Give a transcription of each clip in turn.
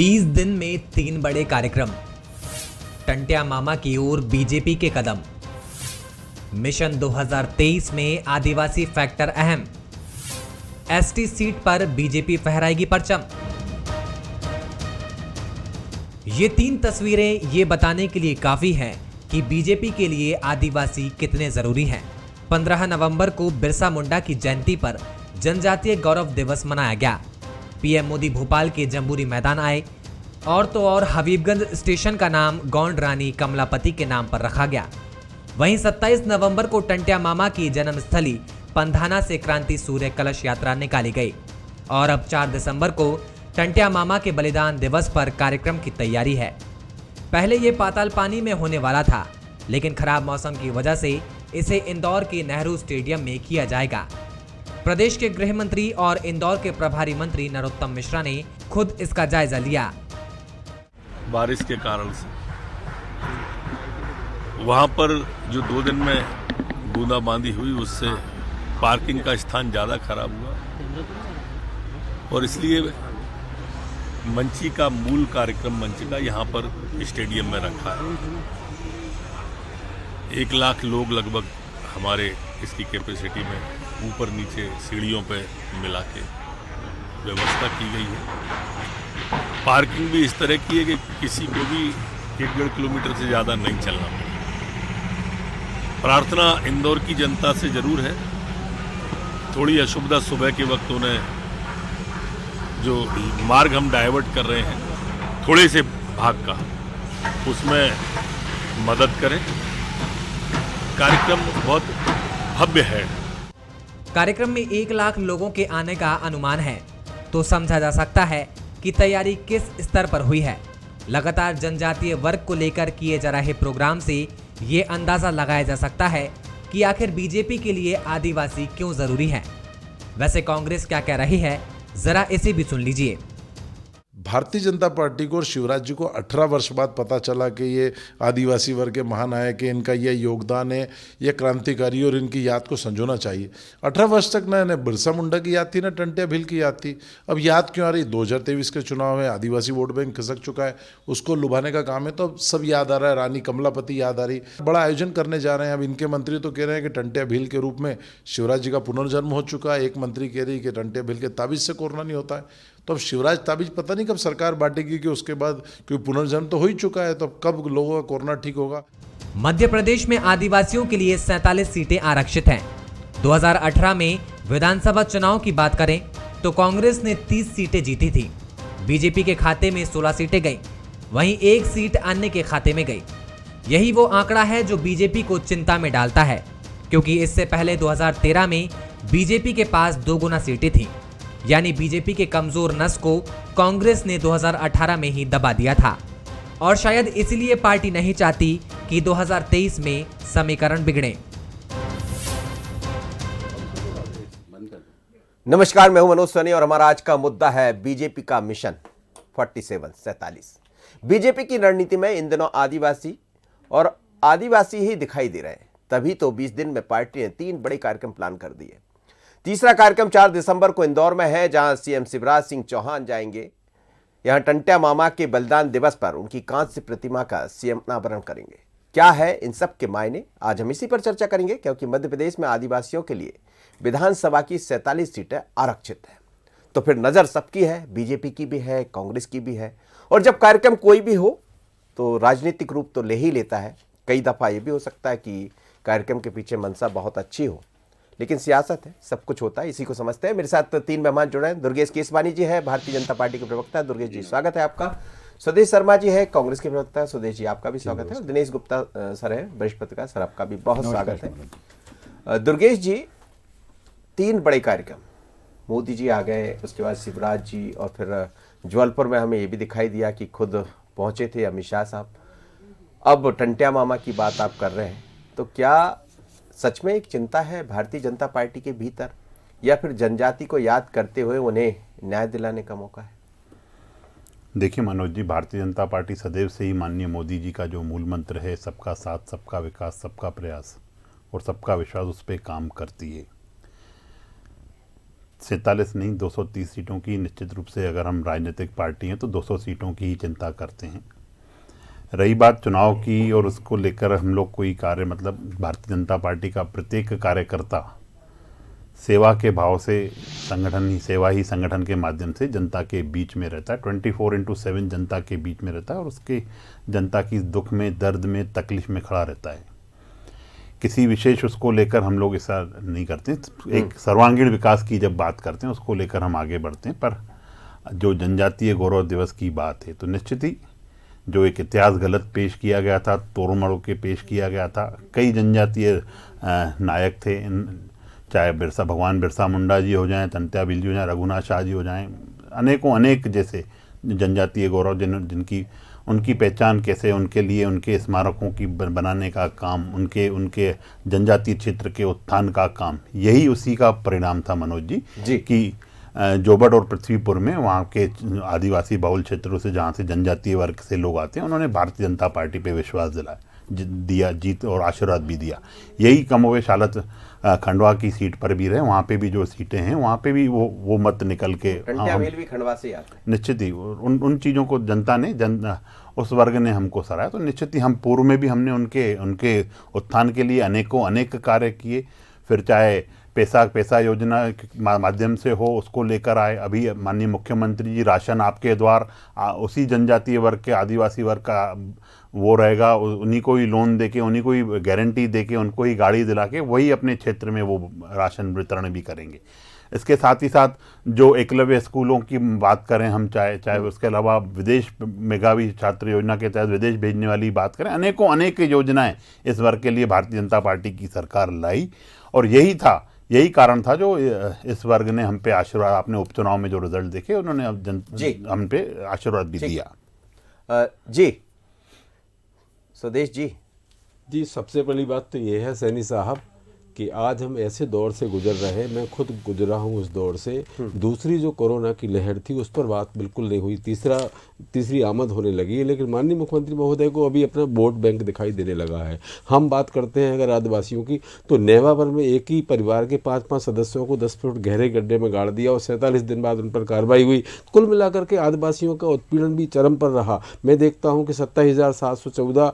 20 दिन में 3 बड़े कार्यक्रम। टंट्या मामा की ओर बीजेपी के कदम। मिशन 2023 में आदिवासी फैक्टर अहम। एसटी सीट पर बीजेपी फहराएगी परचम। ये 3 तस्वीरें ये बताने के लिए काफी हैं कि बीजेपी के लिए आदिवासी कितने जरूरी हैं। 15 नवंबर को बिरसा मुंडा की जयंती पर जनजातीय गौरव दिवस मनाया गया। पीएम मोदी भोपाल के जम्बूरी मैदान आए और तो और हबीबगंज स्टेशन का नाम गौंड रानी कमलापति के नाम पर रखा गया। वहीं 27 नवंबर को टंट्या मामा की जन्मस्थली पंधाना से क्रांति सूर्य कलश यात्रा निकाली गई और अब 4 दिसंबर को टंट्या मामा के बलिदान दिवस पर कार्यक्रम की तैयारी है। पहले ये पाताल पानी में होने वाला था, लेकिन खराब मौसम की वजह से इसे इंदौर के नेहरू स्टेडियम में किया जाएगा। प्रदेश के गृह मंत्री और इंदौर के प्रभारी मंत्री नरोत्तम मिश्रा ने खुद इसका जायजा लिया। बारिश के कारण से वहां पर जो 2 दिन में बूंदाबांदी हुई, उससे पार्किंग का स्थान ज्यादा खराब हुआ और इसलिए मंची का मूल कार्यक्रम मंच का यहाँ पर स्टेडियम में रखा है। 1 लाख लोग लगभग हमारे इसकी कैपेसिटी में ऊपर नीचे सीढ़ियों पे मिला के व्यवस्था की गई है। पार्किंग भी इस तरह की है कि किसी को भी 1-1.5 किलोमीटर से ज़्यादा नहीं चलना पड़े। प्रार्थना इंदौर की जनता से जरूर है। थोड़ी असुविधा सुबह के वक्त उन्हें जो मार्ग हम डाइवर्ट कर रहे हैं थोड़े से भाग का, उसमें मदद करें। कार्यक्रम बहुत भव्य है। कार्यक्रम में 1 लाख लोगों के आने का अनुमान है, तो समझा जा सकता है कि तैयारी किस स्तर पर हुई है। लगातार जनजातीय वर्ग को लेकर किए जा रहे प्रोग्राम से ये अंदाजा लगाया जा सकता है कि आखिर बीजेपी के लिए आदिवासी क्यों जरूरी है। वैसे कांग्रेस क्या कह रही है, जरा इसे भी सुन लीजिए। भारतीय जनता पार्टी को और शिवराज जी को 18 वर्ष बाद पता चला कि ये आदिवासी वर्ग के महानायक है, इनका ये योगदान है, ये क्रांतिकारी, और इनकी याद को संजोना चाहिए। 18 वर्ष तक ना बिरसा मुंडा की याद थी, ना टंट्या भील की याद थी। अब याद क्यों आ रही? 2023 के चुनाव में आदिवासी वोट बैंक खिसक चुका है, उसको लुभाने का काम है, तो अब सब याद आ रहा है। रानी कमलापति याद आ रही। बड़ा आयोजन करने जा रहे हैं। अब इनके मंत्री तो कह रहे हैं कि टंट्या भील के रूप में शिवराज जी का पुनर्जन्म हो चुका है। एक मंत्री कह रही है कि टंट्या भील के ताबीज से कोरोना नहीं होता है। तो अब शिवराज ताबीज पता नहीं कब सरकार बांटेगी कि उसके बाद, क्योंकि पुनर्जन्म तो हो ही चुका है, तो अब कब लोगों का कोरोना ठीक होगा। मध्य प्रदेश में आदिवासियों के लिए 47 सीटें आरक्षित हैं। 2018 में विधानसभा चुनाव की बात करें तो कांग्रेस ने 30 सीटें जीती थी। बीजेपी के खाते में 16 सीटें गई, वहीं 1 सीट अन्य के खाते में गई। यही वो आंकड़ा है जो बीजेपी को चिंता में डालता है, क्योंकि इससे पहले 2013 में बीजेपी के पास 2 गुना सीटें थी। यानी बीजेपी के कमजोर नस को कांग्रेस ने 2018 में ही दबा दिया था, और शायद इसलिए पार्टी नहीं चाहती कि 2023 में समीकरण बिगड़े। नमस्कार, मैं हूं मनोज सनी और हमारा आज का मुद्दा है बीजेपी का मिशन 47। बीजेपी की रणनीति में इन दिनों आदिवासी ही दिखाई दे रहे हैं। तभी तो 20 दिन में पार्टी ने 3 बड़े कार्यक्रम प्लान कर दिए। तीसरा कार्यक्रम 4 दिसंबर को इंदौर में है, जहां सीएम शिवराज सिंह चौहान जाएंगे। यहां टंट्या मामा के बलिदान दिवस पर उनकी कांस्य प्रतिमा का सीएम अनावरण करेंगे। क्या है इन सब के मायने, आज हम इसी पर चर्चा करेंगे, क्योंकि मध्य प्रदेश में आदिवासियों के लिए विधानसभा की 47 सीटें आरक्षित है। तो फिर नजर सबकी है, बीजेपी की भी है, कांग्रेस की भी है। और जब कार्यक्रम कोई भी हो तो राजनीतिक रूप तो ले ही लेता है। कई दफा यह भी हो सकता है कि कार्यक्रम के पीछे मंशा बहुत अच्छी हो, लेकिन सियासत है, सब कुछ होता है, इसी को समझते हैं। मेरे साथ 3 मेहमान जुड़े हैं। दुर्गेश केसवानी जी है, भारतीय जनता पार्टी के प्रवक्ता। दुर्गेश जी, स्वागत है आपका। सुदेश शर्मा जी है, कांग्रेस के प्रवक्ता। सुदेश जी, आपका भी स्वागत है। और दिनेश गुप्ता सर है, वरिष्ठ पत्रकार। सर, आपका भी बहुत स्वागत है। दुर्गेश जी, 3 बड़े कार्यक्रम, मोदी जी आ गए, उसके बाद शिवराज जी, और फिर जबलपुर में हमें ये भी दिखाई दिया कि खुद पहुंचे थे अमित शाह साहब। अब टंट्या मामा की बात आप कर रहे हैं, तो क्या सच में एक चिंता है भारतीय जनता पार्टी के भीतर, या फिर जनजाति को याद करते हुए उन्हें न्याय दिलाने का मौका है? देखिए मनोज जी, भारतीय जनता पार्टी सदैव से ही माननीय मोदी जी का जो मूल मंत्र है, सबका साथ, सबका विकास, सबका प्रयास और सबका विश्वास, उस पर काम करती है। 47 नहीं 230 सीटों की निश्चित रूप से, अगर हम राजनीतिक पार्टी हैं तो 200 सीटों की ही चिंता करते हैं। रही बात चुनाव की और उसको लेकर हम लोग कोई कार्य, मतलब भारतीय जनता पार्टी का प्रत्येक कार्यकर्ता सेवा के भाव से सेवा ही संगठन के माध्यम से जनता के बीच में रहता है, 24/7 जनता के बीच में रहता है और उसके जनता की दुख में, दर्द में, तकलीफ में खड़ा रहता है। किसी विशेष उसको लेकर हम लोग ऐसा नहीं करते, एक सर्वांगीण विकास की जब बात करते हैं उसको लेकर हम आगे बढ़ते हैं। पर जो जनजातीय गौरव दिवस की बात है तो निश्चित ही जो एक इतिहास गलत पेश किया गया था, तोड़ मरोड़ के पेश किया गया था। कई जनजातीय नायक थे, चाहे भगवान बिरसा मुंडा जी हो जाएं, तंत्या भील जी हो जाएं, रघुनाथ शाह जी हो जाएं, अनेक जैसे जनजातीय गौरव जिनकी उनकी पहचान कैसे, उनके लिए उनके स्मारकों की बनाने का काम, उनके जनजातीय क्षेत्र के उत्थान का काम, यही उसी का परिणाम था मनोज जी कि जोबट और पृथ्वीपुर में वहाँ के आदिवासी बहुल क्षेत्रों से, जहाँ से जनजातीय वर्ग से लोग आते हैं, उन्होंने भारतीय जनता पार्टी पे विश्वास दिया, जीत और आशीर्वाद भी दिया। यही कमोवेश हालत खंडवा की सीट पर भी रहे। वहाँ पे भी जो सीटें हैं वहाँ पे भी वो मत निकल के भी खंडवा से आते हैं। निश्चित ही उन चीज़ों को जनता ने उस वर्ग ने हमको सराहा। तो निश्चित ही हम पूर्व में भी हमने उनके उत्थान के लिए अनेक कार्य किए। फिर चाहे पैसा योजना के माध्यम से हो, उसको लेकर आए। अभी माननीय मुख्यमंत्री जी राशन आपके द्वार उसी जनजातीय वर्ग के, आदिवासी वर्ग का वो रहेगा, उन्हीं को ही लोन देके, उन्हीं को ही गारंटी देके, उनको ही गाड़ी दिला के वही अपने क्षेत्र में वो राशन वितरण भी करेंगे। इसके साथ ही साथ जो एकलव्य स्कूलों की बात करें हम, चाहे उसके अलावा विदेश मेधावी छात्र योजना के तहत विदेश भेजने वाली बात करें, अनेक योजनाएं इस वर्ग के लिए भारतीय जनता पार्टी की सरकार लाई। और यही कारण था जो इस वर्ग ने हम पे आशीर्वाद, आपने उपचुनाव में जो रिजल्ट देखे उन्होंने हम पे आशीर्वाद भी दिया। जी स्वदेश जी, सबसे पहली बात तो ये है सैनी साहब कि आज हम ऐसे दौर से गुजर रहे हैं, मैं खुद गुजरा हूँ उस दौर से। दूसरी जो कोरोना की लहर थी उस पर बात बिल्कुल नहीं हुई, तीसरी आमद होने लगी है। लेकिन माननीय मुख्यमंत्री महोदय को अभी अपना वोट बैंक दिखाई देने लगा है। हम बात करते हैं अगर आदिवासियों की, तो नेवावर में एक ही परिवार के 5-5 सदस्यों को 10 फुट गहरे गड्ढे में गाड़ दिया और 47 दिन बाद उन पर कार्रवाई हुई। कुल मिलाकर के आदिवासियों का उत्पीड़न भी चरम पर रहा। मैं देखता हूँ कि 27,714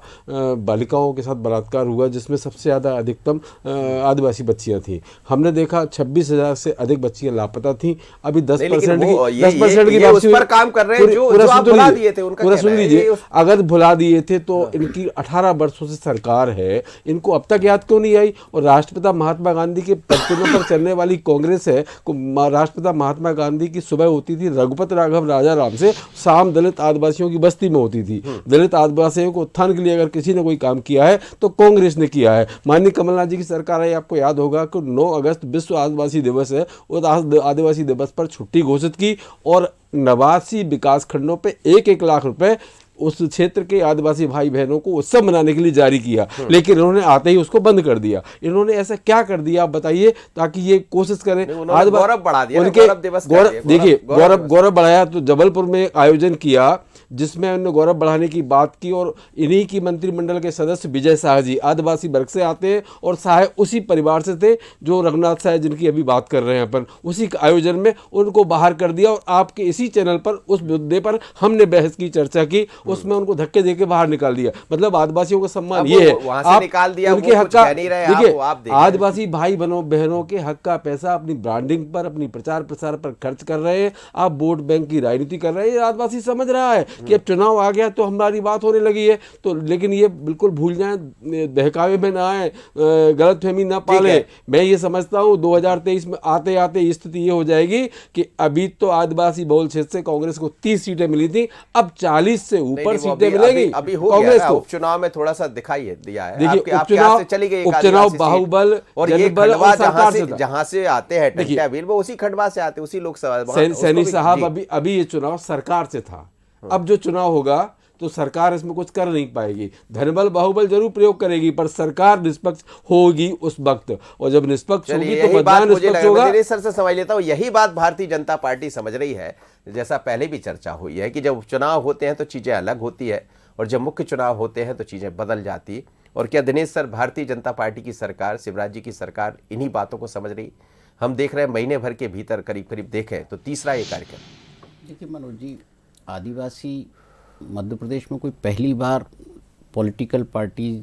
बालिकाओं के साथ बलात्कार हुआ, जिसमें सबसे ज़्यादा अधिकतम आदिवासी बच्चियां थी। हमने देखा 26,000 से अधिक बच्चियां लापता थी। अभी 10% की उस पर काम कर रहे हैं जो आप भुला दिए थे, उनका पूरा सुन लीजिए। अगर भुला दिए थे तो इनकी 18 वर्षों से सरकार है, इनको अब तक याद क्यों नहीं आई? और राष्ट्रपिता महात्मा गांधी के पत्तनों पर चलने वाली कांग्रेस है, राष्ट्रपिता महात्मा गांधी की सुबह होती थी रघुपत राघव राजा राम से, शाम दलित आदिवासियों की बस्ती में होती थी। दलित आदिवासियों को उत्थान के लिए अगर किसी ने कोई काम किया है तो कांग्रेस ने किया है। माननीय कमलनाथ जी की सरकार है, आपको याद होगा कि 9 अगस्त विश्व आदिवासी दिवस है, उस आदिवासी दिवस पर छुट्टी घोषित की और 89 विकास खंडों पे 1-1 लाख रुपए उस क्षेत्र के आदिवासी भाई बहनों को उत्सव मनाने के लिए जारी किया। लेकिन इन्होंने आते ही उसको बंद कर दिया। इन्होंने ऐसा क्या कर दिया आप बताइए, ताकि ये कोशिश करें। गौरव बढ़ा दिया, गौरव बढ़ाया। तो जबलपुर में आयोजन किया जिसमें उन्होंने गौरव बढ़ाने की बात की और इन्हीं की मंत्रिमंडल के सदस्य विजय शाह जी आदिवासी वर्ग से आते हैं और शाह उसी परिवार से थे जो रघुनाथ शाह जिनकी अभी बात कर रहे हैं अपन, उसी आयोजन में उनको बाहर कर दिया। और आपके इसी चैनल पर उस मुद्दे पर हमने बहस की, चर्चा की, उसमें उनको धक्के देके बाहर निकाल दिया। मतलब आदिवासियों का सम्मान ये है, आप निकाल दिया, उनके हक का देखिए, आदिवासी भाई बहनों के हक का पैसा अपनी ब्रांडिंग पर, अपनी प्रचार प्रसार पर खर्च कर रहे हैं। आप वोट बैंक की राजनीति कर रहे हैं। आदिवासी समझ रहा है कि अब चुनाव आ गया तो हमारी बात होने लगी है, तो लेकिन ये बिल्कुल भूल जाएं, बहकावे में ना आए, गलतफहमी ना पाले। मैं ये समझता हूँ 2023 में आते आते स्थिति ये हो जाएगी कि अभी तो आदिवासी बहुल क्षेत्र से कांग्रेस को 30 सीटें मिली थी, अब 40 से ऊपर सीटें मिलेगी अभी हो कांग्रेस को। उपचुनाव में थोड़ा सा दिखाई दिया है। देखिए उपचुनाव बाहुबल और ये खंडवा जहां से आते हैं टंट्या भील, वो उसी खंडवा से आते, उसी लोकसभा। सैनी साहब अभी ये चुनाव सरकार से था, अब जो चुनाव होगा तो सरकार इसमें कुछ कर नहीं पाएगी। धनबल बाहुबल जरूर प्रयोग करेगी, पर सरकार निष्पक्ष होगी उस वक्त, और जब निष्पक्ष होगी तो मतदान निष्पक्ष होगा। सर से समझ लेता हूँ, यही बात भारतीय जनता पार्टी समझ रही है, जैसा पहले भी चर्चा हुई है कि जब चुनाव होते हैं तो चीजें अलग होती है और जब मुख्य चुनाव होते हैं तो चीजें बदल जाती है। और क्या दिनेश सर, भारतीय जनता पार्टी की सरकार, शिवराज जी की सरकार इन्हीं बातों को समझ रही? हम देख रहे हैं महीने भर के भीतर करीब करीब देखें तो तीसरा ये कार्यक्रम। देखिए मनोज जी, आदिवासी मध्य प्रदेश में कोई पहली बार पॉलिटिकल पार्टी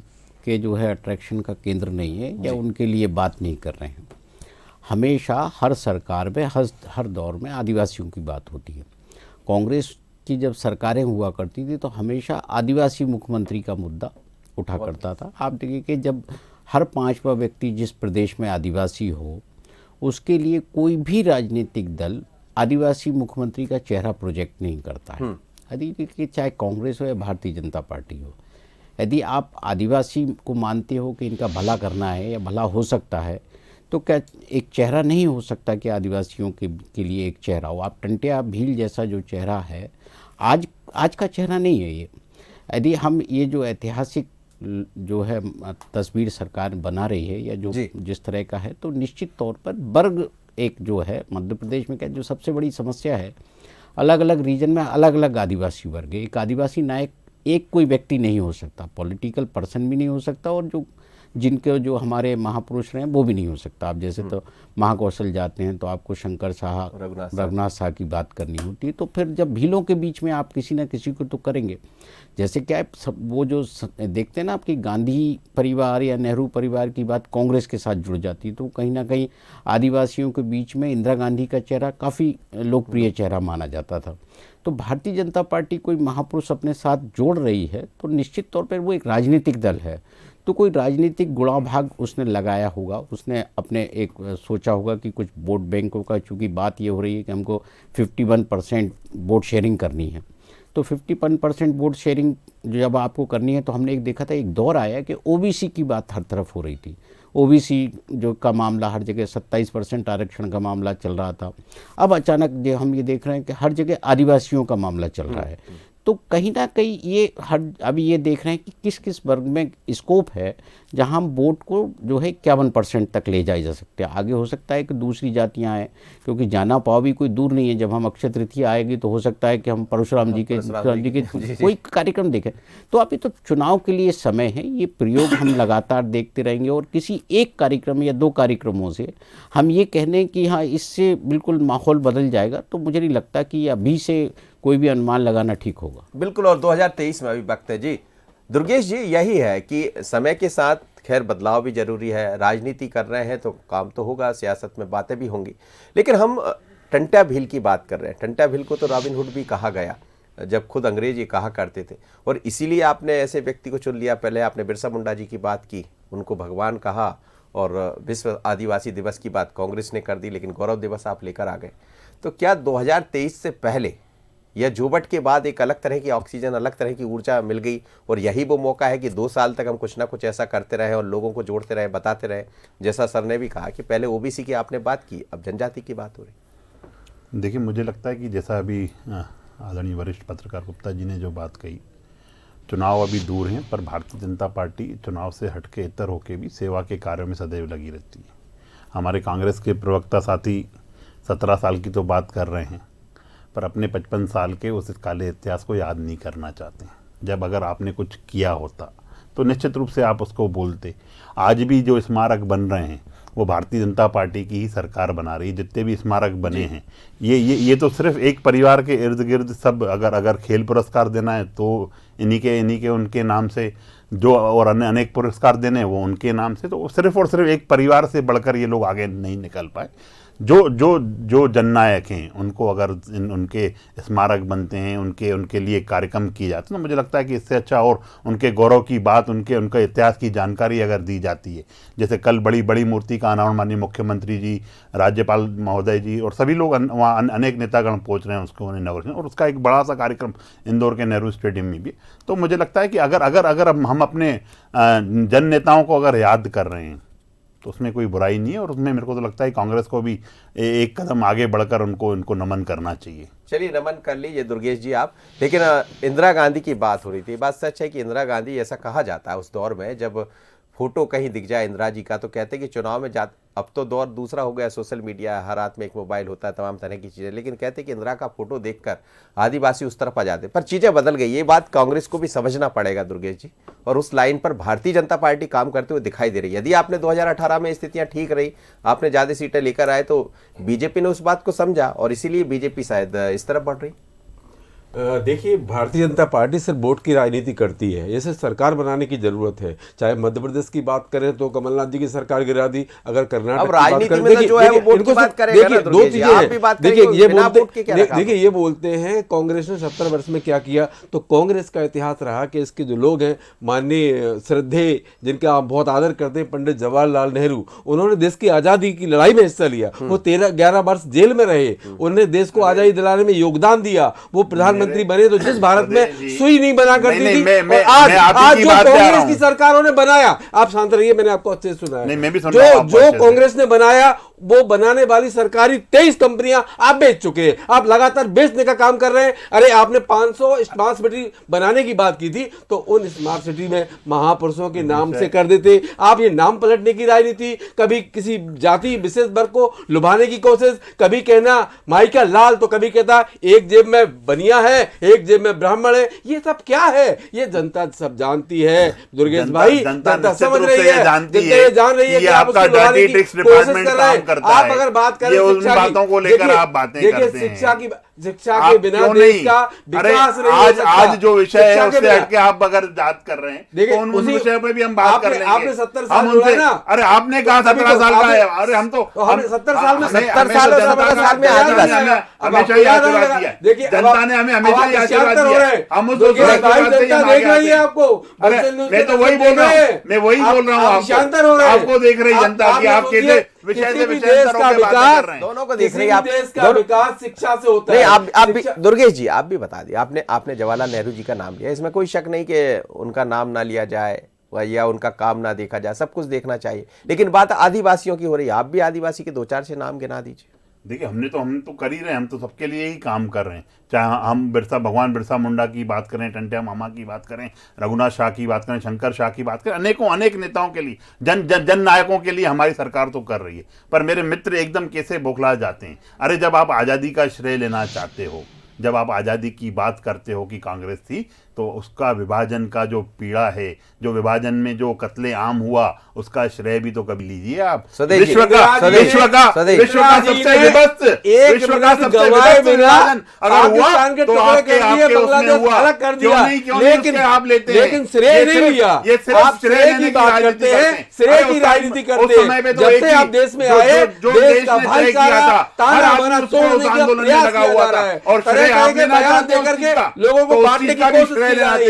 के जो है अट्रैक्शन का केंद्र नहीं है या उनके लिए बात नहीं कर रहे हैं। हमेशा हर सरकार में हर दौर में आदिवासियों की बात होती है। कांग्रेस की जब सरकारें हुआ करती थी तो हमेशा आदिवासी मुख्यमंत्री का मुद्दा उठा करता था। आप देखिए कि जब हर पांचवा व्यक्ति जिस प्रदेश में आदिवासी हो उसके लिए कोई भी राजनीतिक दल आदिवासी मुख्यमंत्री का चेहरा प्रोजेक्ट नहीं करता है। यदि चाहे कांग्रेस हो या भारतीय जनता पार्टी हो, यदि आप आदिवासी को मानते हो कि इनका भला करना है या भला हो सकता है तो क्या एक चेहरा नहीं हो सकता कि आदिवासियों के लिए एक चेहरा हो। आप टंट्या भील जैसा जो चेहरा है आज का चेहरा नहीं है ये। यदि हम ये जो ऐतिहासिक जो है तस्वीर सरकार बना रही है या जो जिस तरह का है तो निश्चित तौर पर वर्ग एक जो है मध्य प्रदेश में क्या जो सबसे बड़ी समस्या है, अलग अलग रीजन में अलग अलग आदिवासी वर्ग है। एक आदिवासी नायक एक कोई व्यक्ति नहीं हो सकता, पॉलिटिकल पर्सन भी नहीं हो सकता और जिनके जो हमारे महापुरुष रहे हैं वो भी नहीं हो सकता। आप जैसे तो महाकौशल जाते हैं तो आपको शंकर शाह रघुनाथ शाह की बात करनी होती है, तो फिर जब भीलों के बीच में आप किसी न किसी को तो करेंगे। जैसे क्या है वो जो देखते हैं ना आपकी गांधी परिवार या नेहरू परिवार की बात कांग्रेस के साथ जुड़ जाती है तो कहीं ना कहीं आदिवासियों के बीच में इंदिरा गांधी का चेहरा काफ़ी लोकप्रिय चेहरा माना जाता था। तो भारतीय जनता पार्टी कोई महापुरुष अपने साथ जोड़ रही है तो निश्चित तौर पर वो एक राजनीतिक दल है, तो कोई राजनीतिक गुणा भाग उसने लगाया होगा। उसने अपने एक सोचा होगा कि कुछ वोट बैंकों का, चूँकि बात ये हो रही है कि हमको 51% वोट शेयरिंग करनी है, तो 51% वोट शेयरिंग जब आपको करनी है तो हमने एक देखा था, एक दौर आया कि ओबीसी की बात हर तरफ हो रही थी। ओबीसी जो का मामला हर जगह 27% आरक्षण का मामला चल रहा था। अब अचानक जो हम ये देख रहे हैं कि हर जगह आदिवासियों का मामला चल रहा है। तो कहीं ना कहीं ये अभी ये देख रहे हैं कि किस किस वर्ग में स्कोप है जहां हम वोट को जो है 51% तक ले जाए जा सकते हैं। आगे हो सकता है कि दूसरी जातियां आए, क्योंकि जाना पाव भी कोई दूर नहीं है। जब हम अक्षय तृतीया आएगी तो हो सकता है कि हम परशुराम जी के कोई कार्यक्रम देखें। तो अभी तो चुनाव के लिए समय है, ये प्रयोग हम लगातार देखते रहेंगे और किसी एक कार्यक्रम या दो कार्यक्रमों से हम ये कहने कि हाँ इससे बिल्कुल माहौल बदल जाएगा, तो मुझे नहीं लगता कि अभी से कोई भी अनुमान लगाना ठीक होगा। बिल्कुल, और 2023 में अभी वक्त है जी। दुर्गेश जी, यही है कि समय के साथ खैर बदलाव भी जरूरी है। राजनीति कर रहे हैं तो काम तो होगा, सियासत में बातें भी होंगी, लेकिन हम टंट्या भील की बात कर रहे हैं। टंट्या भील को तो रॉबिन हुड भी कहा गया जब खुद अंग्रेज ये कहा करते थे, और इसीलिए आपने ऐसे व्यक्ति को चुन लिया। पहले आपने बिरसा मुंडा जी की बात की, उनको भगवान कहा, और विश्व आदिवासी दिवस की बात कांग्रेस ने कर दी, लेकिन गौरव दिवस आप लेकर आ गए। तो क्या 2023 से पहले या जोबट के बाद एक अलग तरह की ऑक्सीजन, अलग तरह की ऊर्जा मिल गई, और यही वो मौका है कि 2 साल तक हम कुछ ना कुछ ऐसा करते रहे और लोगों को जोड़ते रहे, बताते रहे। जैसा सर ने भी कहा कि पहले ओबीसी की आपने बात की, अब जनजाति की बात हो रही। देखिए, मुझे लगता है कि जैसा अभी आदरणीय वरिष्ठ पत्रकार गुप्ता जी ने जो बात कही, चुनाव अभी दूर हैं, पर भारतीय जनता पार्टी चुनाव से हटके इतर होकर भी सेवा के कार्यों में सदैव लगी रहती है। हमारे कांग्रेस के प्रवक्ता साथी 17 साल की तो बात कर रहे हैं, पर अपने 55 साल के उस काले इतिहास को याद नहीं करना चाहते हैं। जब अगर आपने कुछ किया होता तो निश्चित रूप से आप उसको बोलते। आज भी जो स्मारक बन रहे हैं वो भारतीय जनता पार्टी की ही सरकार बना रही है। जितने भी स्मारक बने हैं ये तो सिर्फ एक परिवार के इर्द गिर्द सब, अगर खेल पुरस्कार देना है तो इन्हीं के उनके नाम से, जो और अन्य अनेक पुरस्कार देने हैं वो उनके नाम से। तो सिर्फ और सिर्फ एक परिवार से बढ़कर ये लोग आगे नहीं निकल पाए। जो जननायक हैं उनको अगर उनके स्मारक बनते हैं, उनके लिए कार्यक्रम किए जाते हैं, तो मुझे लगता है कि इससे अच्छा और उनके गौरव की बात, उनके इतिहास की जानकारी अगर दी जाती है। जैसे कल बड़ी मूर्ति का अनावरण माननीय मुख्यमंत्री जी, राज्यपाल महोदय जी और सभी लोग वहाँ अनेक नेतागण पहुँच रहे हैं उसको इनॉग्रेशन, और उसका एक बड़ा सा कार्यक्रम इंदौर के नेहरू स्टेडियम में भी। तो मुझे लगता है कि अगर हम अपने जन नेताओं को अगर याद कर रहे हैं तो उसमें कोई बुराई नहीं है, और उसमें मेरे को तो लगता है कांग्रेस को भी एक कदम आगे बढ़कर उनको नमन करना चाहिए। चलिए, नमन कर लीजिए दुर्गेश जी आप। लेकिन इंदिरा गांधी की बात हो रही थी। बात सच है कि इंदिरा गांधी, ऐसा कहा जाता है, उस दौर में जब फोटो कहीं दिख जाए इंदिरा जी का तो कहते कि चुनाव में अब तो दौर दूसरा हो गया, सोशल मीडिया, हर हाथ में एक मोबाइल होता है, तमाम तरह की चीज़ें, लेकिन कहते कि इंदिरा का फोटो देखकर आदिवासी उस तरफ आ जाते। पर चीज़ें बदल गई, ये बात कांग्रेस को भी समझना पड़ेगा दुर्गेश जी, और उस लाइन पर भारतीय जनता पार्टी काम करते हुए दिखाई दे रही है। यदि आपने 2018 में स्थितियां ठीक रही, आपने ज़्यादा सीटें लेकर आए, तो बीजेपी ने उस बात को समझा और इसीलिए बीजेपी शायद इस तरफ बढ़ रही। देखिए, भारतीय जनता पार्टी सिर्फ वोट की राजनीति करती है, जैसे सरकार बनाने की जरूरत है। चाहे मध्य प्रदेश की बात करें तो कमलनाथ जी की सरकार गिरा दी, अगर कर्नाटक की बात करें, देखिए दो चीजें हैं। देखिए ये बोलते हैं कांग्रेस ने 70 वर्ष में क्या किया, तो कांग्रेस का इतिहास रहा कि इसके जो लोग हैं, माननीय श्रद्धे जिनका आप बहुत आदर करते हैं, पंडित जवाहरलाल नेहरू, उन्होंने देश की आजादी की लड़ाई में हिस्सा लिया। वो 13-11 वर्ष जेल में रहे, उन्होंने देश को आजादी दिलाने में योगदान दिया। वो प्रधानमंत्री बने तो जिस भारत में सुई नहीं बना करती थी, और आज जो कांग्रेस की सरकारों ने बनाया, आप शांत रहिए, मैंने आपको अच्छे से सुना है, जो कांग्रेस ने बनाया वो बनाने वाली सरकारी 23 कंपनियां आप बेच चुके हैं। आप लगातार बेचने का काम कर रहे हैं। अरे आपने 500 स्मार्ट सिटी बनाने की बात की थी, तो उन स्मार्ट सिटी में महापुरुषों के नाम से कर देते। आप ये नाम पलटने की राजनीति, कभी किसी जाति विशेष वर्ग को लुभाने की कोशिश, कभी कहना माइका लाल तो कभी कहता एक जेब में बनिया है, एक जेब में ब्राह्मण है। ये सब क्या है? ये जनता सब जानती है दुर्गेश भाई, जनता समझ रही है, जनता जान रही है कि आप उसको लुभाने की कोशिश कर रहे हैं। आप अगर बात करें शिक्षा बातों को लेकर आप बातें करते हैं, शिक्षा के बिना देश का विकास नहीं हो सकता। आज जो विषय है उससे हटके आप अगर बात कर रहे हैं तो उन विषय पे भी हम बात कर लेंगे। आपने 70 साल बोला ना, अरे आपने कहा 17 साल का है, अरे हम तो हमने 70 साल में हमेशा ही आशीर्वाद दिया, देखिए जनता ने हमें हमेशा ही आशीर्वाद दिया। हम उस देख रही है आपको, मैं तो वही बोल रहा हूँ, मैं वही बोल रहा हूँ, शांतर हो रहे हैं, आपको देख रही जनता की, आपके विषय से विषय दोनों को देख रही है। देश का विकास शिक्षा से होता है। आप भी दुर्गेश जी, आप भी बता दिए, आपने जवाहरलाल नेहरू जी का नाम लिया, इसमें कोई शक नहीं कि उनका नाम ना लिया जाए या उनका काम ना देखा जाए, सब कुछ देखना चाहिए, लेकिन बात आदिवासियों की हो रही है। आप भी आदिवासी के 2-4 से नाम गिना दीजिए। देखिए, हम तो कर ही रहे हैं, हम तो सबके लिए ही काम कर रहे हैं। चाहे हम भगवान बिरसा मुंडा की बात करें, टंट्या मामा की बात करें, रघुनाथ शाह की बात करें, शंकर शाह की बात करें, अनेक नेताओं के लिए, जन नायकों के लिए हमारी सरकार तो कर रही है। पर मेरे मित्र एकदम कैसे बौखला जाते हैं। अरे जब आप आज़ादी का श्रेय लेना चाहते हो, जब आप आज़ादी की बात करते हो कि कांग्रेस थी, तो उसका विभाजन का जो पीड़ा है, जो विभाजन में जो कत्ले आम हुआ, उसका श्रेय भी तो कभी लीजिए आप। विश्व का सबसे विभक्त विभाजन अगर हुआ तो आपके उसमें हुआ, क्यों नहीं आप लेते हैं? लेकिन श्रेय नहीं लिया। ये सिर्फ श्रेय की बात करते हैं, श्रेय की राजनीति करते हैं। जब से आप देश में आए, देश का भाईचारा ताना बाना तोड़ने का प्रयास किया जा रहा है, और श्रेय आपने बयान देकर के लोगों को बांटने की कोशिश आज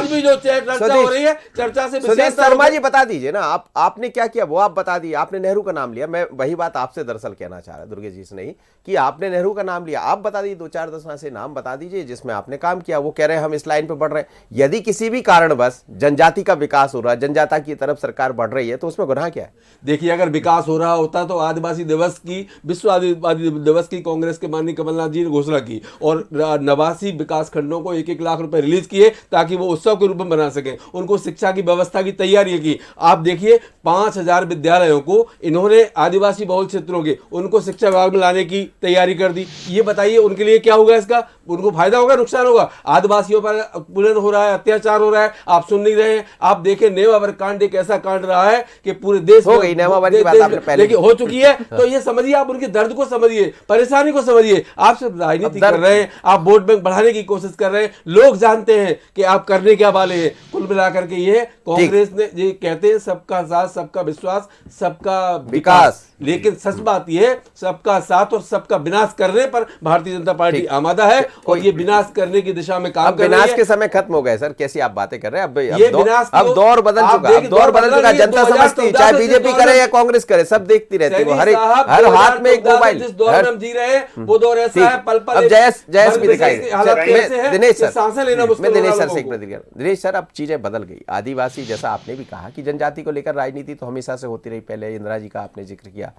भी जो चर्चा हो रही है, चर्चा से स्वदेश शर्मा जी बता दीजिए ना, आपने क्या किया वो आप बता दिए। आपने नेहरू का नाम लिया, मैं वही बात आपसे दरअसल कहना चाह रहा दुर्गेश जी से नहीं कि आपने नेहरू का नाम लिया, आप बता दीजिए 2-4 10 से नाम बता दीजिए जिसमें आपने काम किया। वो कह रहे हैं हम इस लाइन पे बढ़ रहे हैं। यदि किसी भी कारणवश जनजाति का विकास हो रहा है, जनजाति की तरफ सरकार बढ़ रही है, तो उसमें गुनाह क्या है? देखिए, अगर विकास हो रहा होता तो आदिवासी दिवस की, विश्व आदिवासी दिवस की कांग्रेस के माननीय कमलनाथ जी ने घोषणा की और 89 विकास खंडों को 1-1 लाख रुपए रिलीज किए ताकि वो उत्सव के रूप में बना सके। उनको शिक्षा की व्यवस्था की तैयारी की। आप देखिए 5000 विद्यालयों को इन्होंने आदिवासी बहुल क्षेत्रों के, उनको शिक्षा विभाग में लाने की तैयारी कर दी। ये बताइए उनके लिए क्या होगा? इसका उनको फायदा होगा, नुकसान होगा? आदिवासियों पर उत्पीड़न हो रहा है, अत्याचार हो रहा है, आप सुन नहीं रहे हैं। आप देखें नेमावर कांड एक ऐसा कांड रहा है कि पूरे देश हो गई नेमावर की बात आपने पहले लेकिन हो चुकी है। तो ये समझिए, आप उनके दर्द को समझिए, परेशानी को समझिए। आप सिर्फ राजनीति कर रहे हैं, आप वोट बैंक बढ़ाने की कोशिश कर रहे हैं। लोग जानते हैं कि आप करने क्या वाले हैं। कुल मिलाकर के ये कांग्रेस ने ये कहते हैं सबका साथ, सबका विश्वास, सबका विकास, लेकिन सच बात यह सबका साथ और सबका विनाश करने पर भारतीय जनता पार्टी आमादा है और ये विनाश करने की दिशा में काम कर रही है। विनाश के समय खत्म हो गए सर, कैसी आप बातें कर रहे हैं? अब दौर बदल चुका, दौर बदल चुका। जनता समझती, चाहे बीजेपी करे या कांग्रेस करे, सब देखती रहती है। हर हाथ में एक मोबाइल। जिस दौर में हम जी रहे हैं वो दौर ऐसा है, पल पल। अब जयस भी दिखाई दिनेश सर, सांसें लेना मुश्किल। मैं दिनेश सर से एक प्रतिक्रिया। दिनेश सर, अब चीजें बदल गई। आदिवासी, जैसा आपने भी कहा कि जनजाति को लेकर राजनीति तो हमेशा से होती रही। पहले इंदिरा जी का आपने जिक्र किया,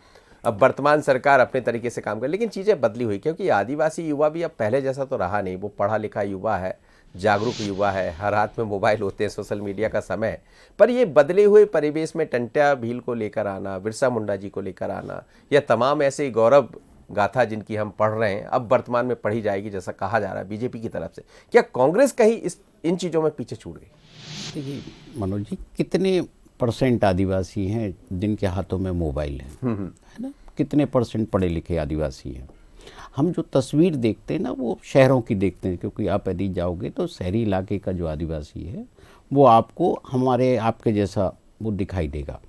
अब वर्तमान सरकार अपने तरीके से काम कर, लेकिन चीजें बदली हुई क्योंकि आदिवासी युवा भी अब पहले जैसा तो रहा नहीं। वो पढ़ा लिखा युवा है, जागरूक युवा है, हर हाथ में मोबाइल होते हैं, सोशल मीडिया का समय है, पर ये बदले हुए परिवेश में टंट्या भील को लेकर आना, बिरसा मुंडा जी को लेकर आना, या तमाम ऐसे गौरव गाथा जिनकी हम पढ़ रहे हैं, अब वर्तमान में पढ़ी जाएगी जैसा कहा जा रहा है बीजेपी की तरफ से, क्या कांग्रेस कहीं इन चीज़ों में पीछे छूट गई? देखिए मनोज जी, कितने परसेंट आदिवासी हैं जिनके हाथों में मोबाइल है ना? कितने परसेंट पढ़े लिखे आदिवासी हैं? हम जो तस्वीर देखते हैं ना वो शहरों की देखते हैं, क्योंकि आप यदि जाओगे तो शहरी इलाके का जो आदिवासी है वो आपको आपके जैसा वो दिखाई देगा।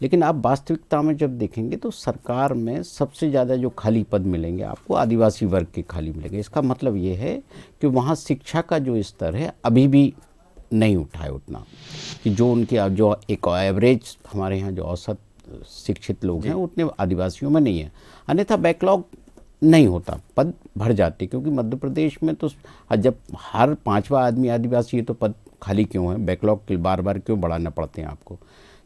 लेकिन आप वास्तविकता में जब देखेंगे तो सरकार में सबसे ज़्यादा जो खाली पद मिलेंगे आपको आदिवासी वर्ग के खाली मिलेंगे। इसका मतलब ये है कि वहाँ शिक्षा का जो स्तर है अभी भी नहीं उठा है उतना, कि जो उनके जो एक एवरेज हमारे यहाँ जो औसत शिक्षित लोग हैं उतने आदिवासियों में नहीं है। अन्यथा बैकलॉग नहीं होता, पद भर जाते, क्योंकि मध्य प्रदेश में तो जब हर 5वां आदमी आदिवासी है तो पद खाली क्यों है? बैकलॉग के बार बार क्यों बढ़ाना पड़ते हैं आपको?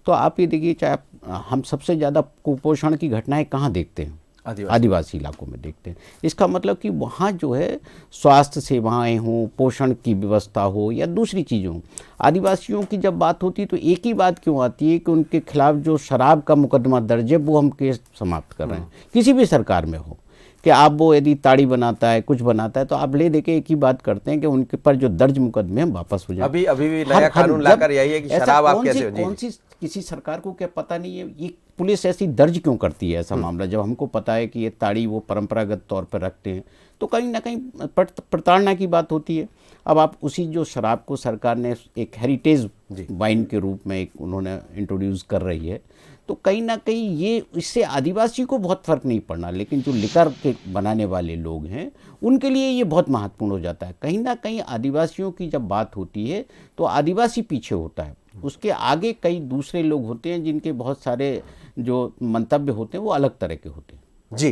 तो आप ये देखिए, चाहे हम सबसे ज़्यादा कुपोषण की घटनाएं कहाँ देखते हैं? आदिवासी इलाकों में देखते हैं। इसका मतलब कि वहाँ जो है स्वास्थ्य सेवाएं हों, पोषण की व्यवस्था हो या दूसरी चीज़ों हो, आदिवासियों की जब बात होती है तो एक ही बात क्यों आती है कि उनके खिलाफ जो शराब का मुकदमा दर्ज है वो हम केस समाप्त कर रहे हैं। किसी भी सरकार में हो कि आप वो यदि ताड़ी बनाता है, कुछ बनाता है, तो आप ले देके एक ही बात करते हैं कि उनके पर जो दर्ज मुकदमे हम वापस हो जाए। अभी भी नया कानून लाकर यही है कि शराब आप कैसे, कौन सी किसी सरकार को क्या पता नहीं है ये पुलिस ऐसी दर्ज क्यों करती है ऐसा मामला, जब हमको पता है कि ये ताड़ी वो परंपरागत तौर पर रखते हैं, तो कहीं ना कहीं प्रताड़ना की बात होती है। अब आप उसी जो शराब को सरकार ने एक हेरिटेज वाइन के रूप में एक उन्होंने इंट्रोड्यूस कर रही है, तो कहीं ना कहीं ये इससे आदिवासी को बहुत फर्क नहीं पड़ना, लेकिन जो लिकर के बनाने वाले लोग हैं उनके लिए ये बहुत महत्वपूर्ण हो जाता है। कहीं ना कहीं आदिवासियों की जब बात होती है तो आदिवासी पीछे होता है, उसके आगे कई दूसरे लोग होते हैं जिनके बहुत सारे जो मंतव्य होते हैं वो अलग तरह के होते हैं। जी,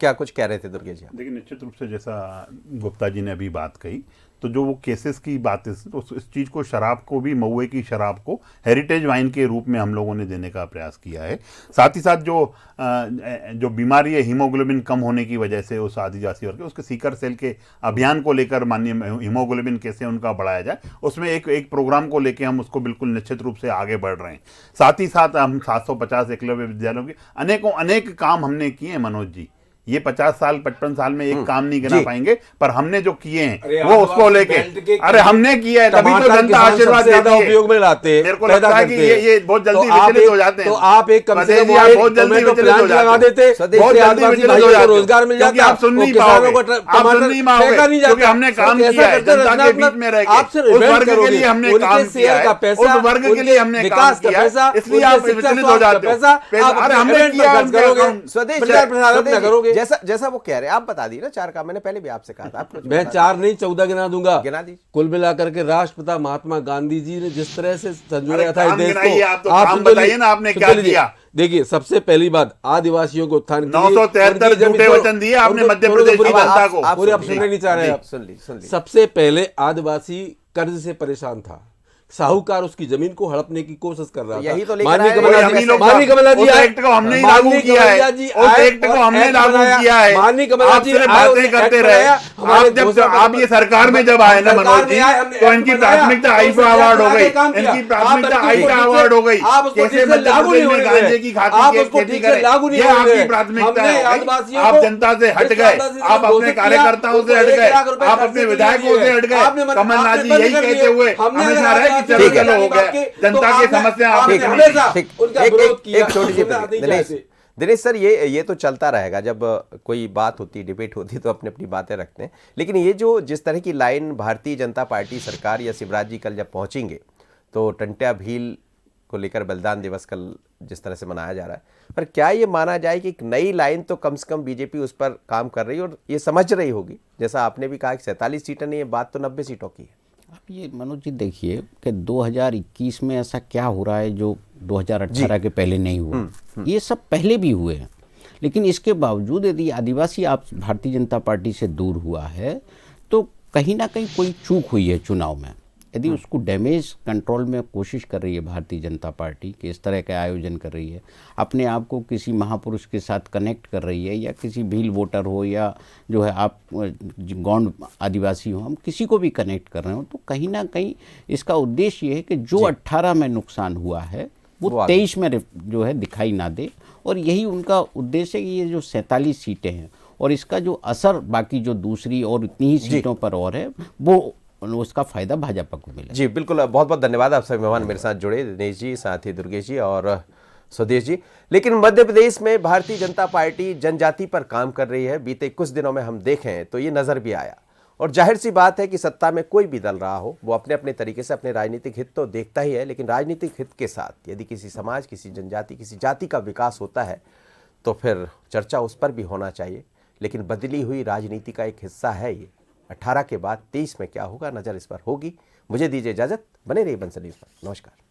क्या कुछ कह रहे थे दुर्गे जी? देखिए, निश्चित रूप से जैसा गुप्ता जी ने अभी बात कही, तो जो वो केसेस की बात है तो इस चीज़ को, शराब को भी, महुए की शराब को हेरिटेज वाइन के रूप में हम लोगों ने देने का प्रयास किया है। साथ ही साथ जो बीमारी है हीमोग्लोबिन कम होने की वजह से उस आदिवासी वर्ग के, उसके सीकर सेल के अभियान को लेकर, माननीय हीमोग्लोबिन कैसे उनका बढ़ाया जाए, उसमें एक प्रोग्राम को लेकर हम उसको बिल्कुल निश्चित रूप से आगे बढ़ रहे हैं। साथ ही साथ हम 750 एकलव्य विद्यालयों के अनेक काम हमने किए हैं मनोज जी। ये 50 साल 55 साल में एक काम नहीं गिना पाएंगे, पर हमने जो किए हैं वो उसको लेके, अरे हमने किया है, तभी तो जनता आशीर्वाद देती है। उपयोग में लाते हैं, मेरे को लगता है कि ये बहुत जल्दी विचलित हो जाते हैं। तो आप एक कम से कम बहुत जल्दी विचलित हो लगा देते, बहुत जल्दी विचलित हो जाते, रोजगार मिल जाता, आप सुन नहीं पाओगे, आप सुन नहीं पाओगे, क्योंकि हमने काम किया है जनता के बीच में रह के, उस वर्ग के लिए हमने काम किया है, उस वर्ग के लिए हमने काम किया है, इसलिए आप विचलित हो जाते हो। अरे हमने किया, जैसा वो कह रहे हैं, आप बता दी ना 4 काम, मैंने पहले भी आपसे कहा था। मैं 4 नहीं 14 गिना दूंगा, गिना दी। कुल मिलाकर के राष्ट्रपिता महात्मा गांधी जी ने जिस तरह से संजोया था इस देश को, आप बताइए ना आपने क्या किया। देखिए, सबसे पहली बात, आदिवासियों को उत्थान 973 झूठे वचन दिए आपने मध्य प्रदेश की जनता को। पूरे आप सुनने नहीं चाह रहे हैं। सुन ली। सबसे पहले आदिवासी कर्ज से परेशान था, साहूकार उसकी जमीन को हड़पने की कोशिश कर रहा था। यही तो माननीय लेकर कमला जी, माननीय कमला जी, उस एक्ट को हमने लागू किया है, उस एक्ट को हमने लागू किया है। माननीय कमला जी बातें करते रहे। आप ये सरकार में जब आए ना मनोज जी, तो इनकी प्राथमिकता आईफा अवार्ड हो गई, इनकी प्राथमिकता आईफा अवार्ड हो गई। कैसे लागू नहीं होने गांजे की खेती करें, ये आपकी प्राथमिकता है। आप जनता से हट गए, आप अपने कार्यकर्ताओं से हट गए, आप अपने विधायकों से हट गए। कमलनाथ जी यही कहते हुए हमेशा रहे कि चलो चलो हो गया, जनता की समस्या आपने एक छोटी सी दिनेश सर, ये तो चलता रहेगा, जब कोई बात होती, डिबेट होती तो अपनी अपनी बातें रखते हैं, लेकिन ये जो जिस तरह की लाइन भारतीय जनता पार्टी सरकार या शिवराज जी कल जब पहुंचेंगे तो टंट्या भील को लेकर बलिदान दिवस कल जिस तरह से मनाया जा रहा है, पर क्या ये माना जाए कि एक नई लाइन तो कम से कम बीजेपी उस पर काम कर रही है और ये समझ रही होगी, जैसा आपने भी कहा कि 47 सीटें नहीं है, बात तो 90 सीटों की है। आप ये मनोज जी देखिए कि 2021 में ऐसा क्या हो रहा है जो 2018 के पहले नहीं हुआ। ये सब पहले भी हुए हैं, लेकिन इसके बावजूद यदि आदिवासी आप भारतीय जनता पार्टी से दूर हुआ है तो कहीं ना कहीं कोई चूक हुई है चुनाव में। यदि उसको डैमेज कंट्रोल में कोशिश कर रही है भारतीय जनता पार्टी कि इस तरह का आयोजन कर रही है, अपने आप को किसी महापुरुष के साथ कनेक्ट कर रही है, या किसी भील वोटर हो या जो है आप गौंड आदिवासी हो, हम किसी को भी कनेक्ट कर रहे हो, तो कहीं ना कहीं इसका उद्देश्य ये है कि जो 18 में नुकसान हुआ है वो 23 में जो है दिखाई ना दे। और यही उनका उद्देश्य है कि ये जो 47 सीटें हैं और इसका जो असर बाकी जो दूसरी और इतनी ही सीटों पर और है, वो उसका फायदा भाजपा को मिले। जी बिल्कुल, बहुत बहुत धन्यवाद आप सभी मेहमान मेरे साथ जुड़े, दिनेश जी, साथ ही दुर्गेश जी और स्वदेश जी। लेकिन मध्य प्रदेश में भारतीय जनता पार्टी जनजाति पर काम कर रही है। बीते कुछ दिनों में हम देखें तो ये नजर भी आया, और जाहिर सी बात है कि सत्ता में कोई भी दल रहा हो, वो अपने अपने तरीके से अपने राजनीतिक हित तो देखता ही है, लेकिन राजनीतिक हित के साथ यदि किसी समाज, किसी जनजाति, किसी जाति का विकास होता है तो फिर चर्चा उस पर भी होना चाहिए। लेकिन बदली हुई राजनीति का एक हिस्सा है ये। 18 के बाद 23 में क्या होगा, नजर इस पर होगी। मुझे दीजिए इजाजत, बने रहिए बंसल न्यूज़ पर। नमस्कार।